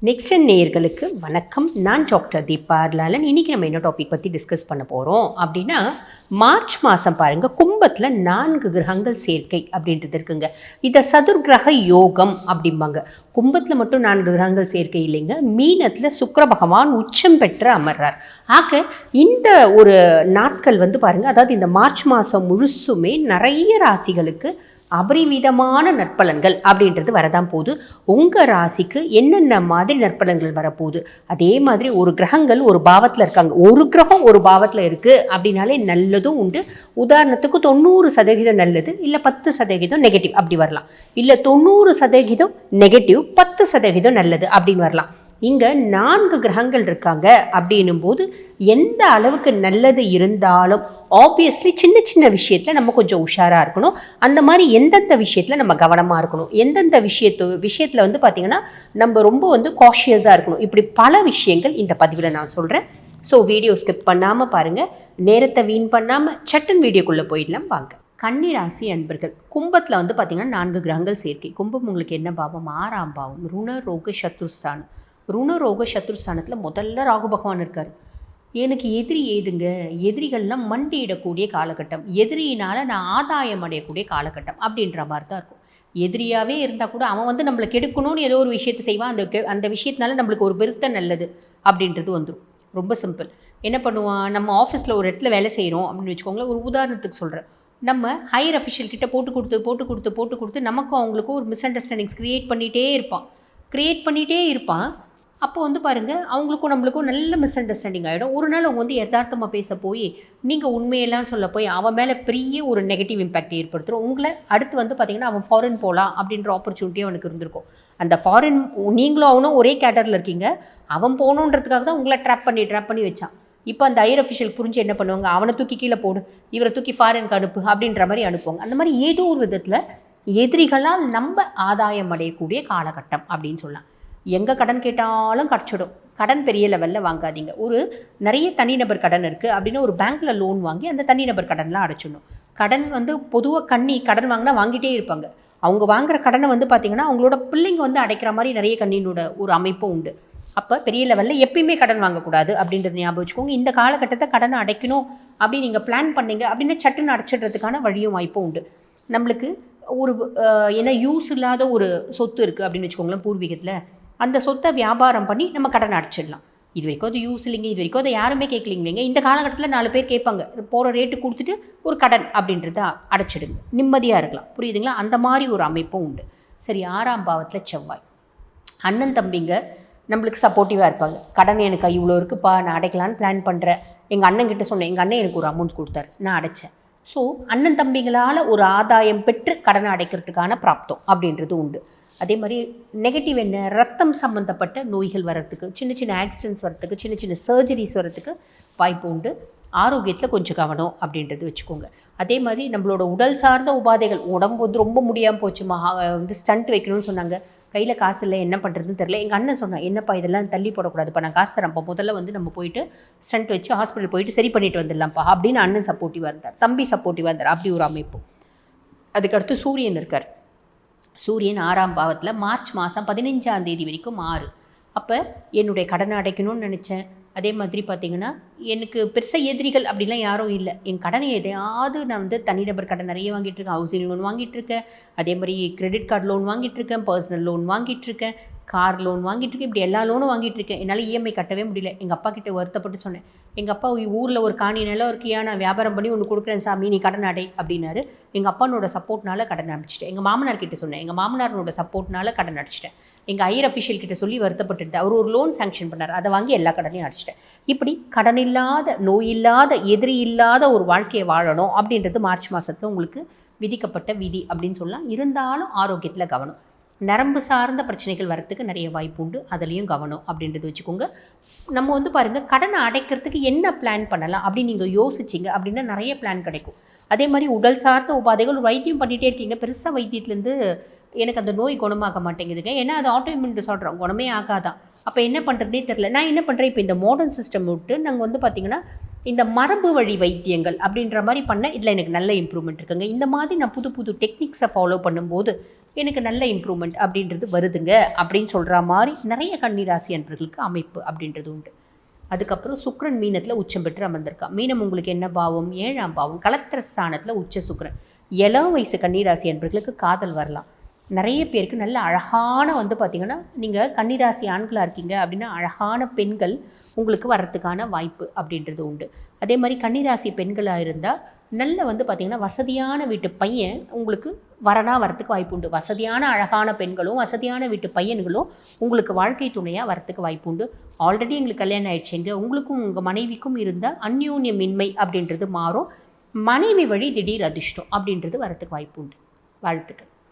Next நேயர்களுக்கு வணக்கம். நான் டாக்டர் தீபா லாலன். இன்றைக்கி நம்ம என்ன டாபிக் பற்றி டிஸ்கஸ் பண்ண போகிறோம் அப்படின்னா, மார்ச் மாதம் பாருங்கள், கும்பத்தில் 4 கிரகங்கள் சேர்க்கை அப்படின்றது இருக்குங்க. இதை சதுர்கிரக யோகம் அப்படிம்பாங்க. கும்பத்தில் மட்டும் 4 கிரகங்கள் சேர்க்கை இல்லைங்க, மீனத்தில் சுக்கிர பகவான் உச்சம் பெற்று அமர்றார். ஆக இந்த ஒரு நாட்கள் பாருங்கள், அதாவது இந்த மார்ச் மாதம் முழுசுமே நிறைய ராசிகளுக்கு அபரிவிதமான நற்பலன்கள் அப்படின்றது வரதான் போகுது. உங்கள் ராசிக்கு என்னென்ன மாதிரி நற்பலன்கள் வரப்போகுது, அதே மாதிரி ஒரு கிரகங்கள் ஒரு பாவத்தில் இருக்காங்க, ஒரு கிரகம் ஒரு பாவத்தில் இருக்குது அப்படின்னாலே நல்லதும் உண்டு. உதாரணத்துக்கு 90% நல்லது, இல்லை 10% நெகட்டிவ் அப்படி வரலாம். இல்லை 90% நெகட்டிவ், 10% நல்லது அப்படின்னு வரலாம். இங்கே 4 கிரகங்கள் இருக்காங்க அப்படின்னும் போது எந்த அளவுக்கு நல்லது இருந்தாலும் ஆப்வியஸ்லி சின்ன சின்ன விஷயத்தில் நம்ம கொஞ்சம் உஷாராக இருக்கணும். அந்த மாதிரி எந்தெந்த விஷயத்தில் நம்ம கவனமாக இருக்கணும், எந்தெந்த விஷயத்தில் பார்த்திங்கன்னா நம்ம ரொம்ப காஷியஸாக இருக்கணும். இப்படி பல விஷயங்கள் இந்த பதிவில் நான் சொல்கிறேன். ஸோ வீடியோ ஸ்கிப் பண்ணாமல் பாருங்கள், நேரத்தை வீண் பண்ணாமல் சட்டன் வீடியோக்குள்ளே போயிடலாம் வாங்க. கன்னி ராசி அன்பர்கள், கும்பத்தில் பார்த்திங்கன்னா 4 கிரகங்கள் சேர்க்கை. கும்பம் உங்களுக்கு என்ன பாவம்? 6ஆம் பாவம், ருண ரோக சத்ருஸ்தானம். ருணரோக சத்ருஸ்தானத்தில் முதல்ல ராகு பகவான் இருக்கார். எனக்கு எதிரி ஏதுங்க, எதிரிகள்லாம் மண்டியிடக்கூடிய காலகட்டம், எதிரியினால் நான் ஆதாயம் அடையக்கூடிய காலகட்டம் அப்படின்ற மாதிரி தான் இருக்கும். எதிரியாகவே இருந்தால் கூட அவன் நம்மளை கெடுக்கணும்னு ஏதோ ஒரு விஷயத்தை செய்வான். அந்த விஷயத்தினால நம்மளுக்கு ஒரு பெருத்த நல்லது அப்படின்றது வந்துடும். ரொம்ப சிம்பிள். என்ன பண்ணுவான், நம்ம ஆஃபீஸில் ஒரு இடத்துல வேலை செய்கிறோம் அப்படின்னு வச்சுக்கோங்களேன். ஒரு உதாரணத்துக்கு சொல்கிறேன், நம்ம ஹையர் அஃபிஷியல் கிட்ட போட்டு கொடுத்து நமக்கும் அவங்களுக்கும் ஒரு மிஸ் அண்டர்ஸ்டாண்டிங்ஸ் க்ரியேட் பண்ணிகிட்டே இருப்பான். அப்போ பாருங்கள், அவங்களுக்கும் நம்மளுக்கும் நல்ல மிஸ் அண்டர்ஸ்டாண்டிங் ஆகிடும். ஒரு நாள் அவங்க யதார்த்தமாக பேச போய் நீங்கள் உண்மையெல்லாம் சொல்ல போய் அவன் மேலே பெரிய ஒரு நெகட்டிவ் இம்பேக்ட் ஏற்படுத்துகிறோம். உங்களை அடுத்து பார்த்திங்கன்னா அவன் ஃபாரின் போகலாம் அப்படின்ற ஆப்பர்ச்சுனிட்டி அவனுக்கு இருந்திருக்கும். அந்த ஃபாரின் நீங்களும் அவனும் ஒரே கேட்டரில் இருக்கீங்க, அவன் போகணுன்றதுக்காக தான் உங்களை ட்ராப் பண்ணி வச்சான். இப்போ அந்த ஹையர் அஃபிஷியல் புரிஞ்சு என்ன பண்ணுவாங்க, அவனை தூக்கி கீழே போடு, இவரை தூக்கி ஃபாரினுக்கு அனுப்பு அப்படின்ற மாதிரி அனுப்புவாங்க. அந்த மாதிரி ஏதோ ஒரு விதத்தில் எதிரிகளால் நம்ம ஆதாயம் அடையக்கூடிய காலகட்டம் அப்படின்னு சொல்லலாம். எங்கே கடன் கேட்டாலும் கிடச்சிடும். கடன் பெரிய லெவலில் வாங்காதீங்க. நிறைய தனிநபர் கடன் இருக்குது அப்படின்னா ஒரு பேங்க்கில் லோன் வாங்கி அந்த தனிநபர் கடன்லாம் அடைச்சிடணும். கடன் பொதுவாக கடன் வாங்கினா வாங்கிட்டே இருப்பாங்க. அவங்க வாங்குகிற கடனை பார்த்திங்கன்னா அவங்களோட பிள்ளைங்க அடைக்கிற மாதிரி நிறைய கண்ணினோட ஒரு அமைப்பும் உண்டு. அப்போ பெரிய லெவலில் எப்பயுமே கடன் வாங்கக்கூடாது அப்படின்றது ஞாபகம் வச்சுக்கோங்க. இந்த காலகட்டத்தை கடனை அடைக்கணும் அப்படின்னு நீங்கள் பிளான் பண்ணீங்க அப்படின்னா சட்டுன்னு அடைச்சிடுறதுக்கான வழியும் வாய்ப்பும் உண்டு. நம்மளுக்கு ஏன்னா யூஸ் இல்லாத ஒரு சொத்து இருக்குது அப்படின்னு வச்சுக்கோங்களேன் பூர்வீகத்தில், அந்த சொத்தை வியாபாரம் பண்ணி நம்ம கடனை அடைச்சிடலாம். இது வரைக்கும் அது யூஸ் இல்லைங்க, இது வரைக்கும் அதை யாருமே கேட்கலிங்க. இந்த காலகட்டத்தில் 4 பேர் கேட்பாங்க, போகிற ரேட்டு கொடுத்துட்டு ஒரு கடன் அப்படின்றத அடைச்சிடுங்க, நிம்மதியாக இருக்கலாம். புரியுதுங்களா? அந்த மாதிரி ஒரு அமைப்பும் உண்டு. சரி, 6ஆம் பாவத்தில் செவ்வாய். அண்ணன் தம்பிங்க நம்மளுக்கு சப்போர்ட்டிவாக இருப்பாங்க. கடன் எனக்கு இவ்வளோ இருக்குப்பா, நான் அடைக்கலான்னு பிளான் பண்ணுறேன். எங்கள் அண்ணன்கிட்ட சொன்னேன், எங்கள் அண்ணன் எனக்கு ஒரு அமௌண்ட் கொடுத்தாரு, நான் அடைச்சேன். ஸோ அண்ணன் தம்பிகளால் ஒரு ஆதாயம் பெற்று கடனை அடைக்கிறதுக்கான பிராப்தம் அப்படின்றது உண்டு. அதே மாதிரி நெகட்டிவ் என்ன, ரத்தம் சம்மந்தப்பட்ட நோய்கள் வர்றதுக்கு, சின்ன சின்ன ஆக்சிடென்ட்ஸ் வர்றதுக்கு, சின்ன சின்ன சர்ஜரிஸ் வர்றதுக்கு வாய்ப்பு உண்டு. ஆரோக்கியத்தில் கொஞ்சம் கவனம் அப்படின்றது வச்சுக்கோங்க. அதே மாதிரி நம்மளோட உடல் சார்ந்த உபாதைகள், உடம்பு ரொம்ப முடியாமல் போச்சுமா, ஸ்டண்ட் வைக்கணும்னு சொன்னாங்க, கையில் காசு இல்லை, என்ன பண்ணுறதுன்னு தெரில. எங்கள் அண்ணன் சொன்னான், என்னப்பா இதெல்லாம் தள்ளி போடக்கூடாதுப்பா, நான் காசு தரேன்ப்பா, முதல்ல நம்ம போயிட்டு ஸ்டண்ட் வச்சு ஹாஸ்பிட்டல் போயிட்டு சரி பண்ணிட்டு வந்துடலாம்ப்பா அப்படின்னு அண்ணன் சப்போர்ட்டிவாக இருந்தார், தம்பி சப்போர்ட்டிவாக இருந்தார். அப்படி ஒரு அமைப்பு. அதுக்கடுத்து சூரியன் இருக்கார். சூரியன் 6ஆம் பாவத்தில் மார்ச் மாதம் 15ஆம் தேதி வரைக்கும் 6. அப்போ என்னுடைய கடனை அடைக்கணும்னு நினச்சேன். அதே மாதிரி பார்த்திங்கன்னா எனக்கு பெருசாக எதிரிகள் அப்படிலாம் யாரும் இல்லை. என் கடனை எதையாவது நான் தனிநபர் கடன் நிறைய வாங்கிட்டுருக்கேன், ஹவுசிங் லோன் வாங்கிட்டுருக்கேன், அதே மாதிரி கிரெடிட் கார்டு லோன் வாங்கிட்டுருக்கேன், பர்சனல் லோன் வாங்கிட்டுருக்கேன், கார் லோன் வாங்கிட்டுருக்கேன். இப்படி எல்லா லோனும் வாங்கிட்டுருக்கேன். என்னால் இஎம்ஐ கட்டவே முடியல. எங்கள் அப்பா கிட்டே வருத்தப்பட்டு சொன்னேன், எங்கள் அப்பா ஊரில் ஒரு காணி நிலம் இருக்கியா, நான் வியாபாரம் பண்ணி ஒன்று கொடுக்குறேன் சாமி, நீ கடன் அடை அப்படின்னாரு. எங்கள் அப்பானோட சப்போர்ட்னால கடன் அடிச்சிட்டேன். எங்கள் மாமனார் கிட்டே சொன்னேன், எங்கள் மாமனாரோட சப்போர்ட்னால கடன் அடிச்சிட்டேன். எங்கள் ஹையர் அஃபிஷியல் கிட்ட சொல்லி வருத்தப்பட்டு அவர் ஒரு லோன் சாங்ஷன் பண்ணார், அதை வாங்கி எல்லா கடனையும் அடிச்சிட்டேன். இப்படி கடன் இல்லாத, நோய் இல்லாத, எதிரி இல்லாத ஒரு வாழ்க்கையை வாழணும் அப்படின்றது மார்ச் மாதத்தில் உங்களுக்கு விதிக்கப்பட்ட விதி அப்படின்னு சொல்லலாம். இருந்தாலும் ஆரோக்கியத்தில் கவனம். நரம்பு சார்ந்த பிரச்சனைகள் வரத்துக்கு நிறைய வாய்ப்பு உண்டு, அதுலேயும் கவனம் அப்படின்றது வச்சுக்கோங்க. நம்ம பாருங்கள், கடனை அடைக்கிறதுக்கு என்ன பிளான் பண்ணலாம் அப்படின்னு நீங்கள் யோசிச்சிங்க அப்படின்னா நிறைய பிளான் கிடைக்கும். அதே மாதிரி உடல் சார்ந்த உபாதைகள் வைத்தியம் பண்ணிகிட்டே இருக்கீங்க, பெருசாக வைத்தியத்துலேருந்து எனக்கு அந்த நோய் குணமாக மாட்டேங்குதுங்க, ஏன்னா அது ஆட்டோஇம்யூன் டிஸார்டர், குணமே ஆகாதான். அப்போ என்ன பண்ணுறதே தெரில. நான் என்ன பண்ணுறேன், இப்போ இந்த மாடர்ன் சிஸ்டம் விட்டு நாங்கள் பார்த்திங்கன்னா இந்த மரபு வழி வைத்தியங்கள் அப்படின்ற மாதிரி பண்ண இதில் எனக்கு நல்ல இம்ப்ரூவ்மெண்ட் இருக்குங்க. இந்த மாதிரி நான் புது புது டெக்னிக்ஸை ஃபாலோ பண்ணும்போது எனக்கு நல்ல இம்ப்ரூவ்மெண்ட் அப்படின்றது வருதுங்க அப்படின்னு சொல்கிற மாதிரி நிறைய கன்னிராசி அன்பர்களுக்கு அமைப்பு அப்படின்றது உண்டு. அதுக்கப்புறம் சுக்கிரன் மீனத்தில் உச்சம் பெற்று அமர்ந்திருக்கா. மீனம் உங்களுக்கு என்ன பாவம்? 7ஆம் பாவம். கலத்திர ஸ்தானத்தில் உச்ச சுக்கிரன். இளம் வயசு கன்னிராசி அன்பர்களுக்கு காதல் வரலாம். நிறைய பேருக்கு நல்ல அழகான பார்த்திங்கன்னா நீங்கள் கன்னிராசி ஆண்களாக இருக்கீங்க அப்படின்னா அழகான பெண்கள் உங்களுக்கு வர்றதுக்கான வாய்ப்பு அப்படின்றது உண்டு. அதே மாதிரி கன்னிராசி பெண்களாக இருந்தால் நல்ல பார்த்திங்கன்னா வசதியான வீட்டு பையன் உங்களுக்கு வரத்துக்கு வாய்ப்பு உண்டு. வசதியான அழகான பெண்களும் வசதியான வீட்டு பையன்களும் உங்களுக்கு வாழ்க்கை துணையாக வரத்துக்கு வாய்ப்பு உண்டு. ஆல்ரெடி எங்களுக்கு கல்யாணம் ஆயிடுச்சுங்க, உங்களுக்கும் உங்கள் மனைவிக்கும் இருந்த அந்யோன்யமின்மை அப்படின்றது மாறும். மனைவி வழி திடீர் அதிர்ஷ்டம் அப்படின்றது வரத்துக்கு வாய்ப்பு உண்டு. வாழ்த்துக்கள்.